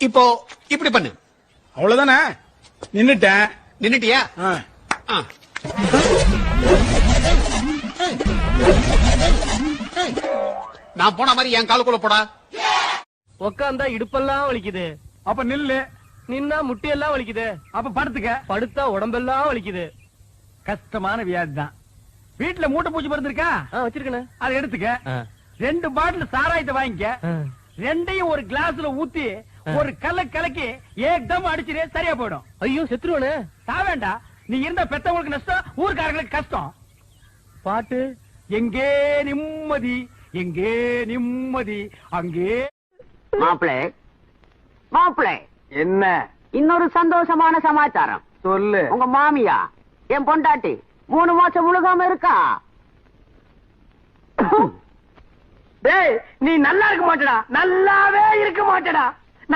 இப்போ இப்படி பண்ணு. அவ்வளவுதானே? நின்னுட்டேன். நின்னுட்டியா? நான் போன மாதிரி என் காலுக்குள்ள போடா. உக்காந்தா இடுப்பெல்லாம் வலிக்குது. அப்ப நில்லு. நின்னா முட்டியெல்லாம் வலிக்குது. அப்ப படுத்துக்க. படுத்தா உடம்பெல்லாம் வலிக்குது. கஷ்டமான வியாதி தான். வீட்டுல மூட்டை பூச்சி மருந்து இருக்கா? வச்சிருக்கேன். அதை எடுத்துக்க. 2 பாட்டில் சாராயத்தை வாங்கிக்க. 2யும் ஒரு கிளாஸ்ல ஊத்தி ஒரு கலக்கி ஏக்தம் அடிச்சிரு, சரியா போயிடும். ஐயோ செத்துருவானே. சாவேண்டா. நீ இருந்த பெத்தவங்களுக்கு நஷ்டம், ஊர்க்காரங்களுக்கு கஷ்டம். பாட்டு எங்கே நிம்மதி, எங்கே நிம்மதி, அங்கே. மாப்பிளே என்ன? இன்னொரு சந்தோஷமான சமாச்சாரம் சொல்லு. உங்க மாமியா என் பொண்டாட்டி 3 மாசம் முழுகாம இருக்கா. டேய், நீ நல்லா இருக்க மாட்டடா. நல்லாவே இருக்க மாட்டடா.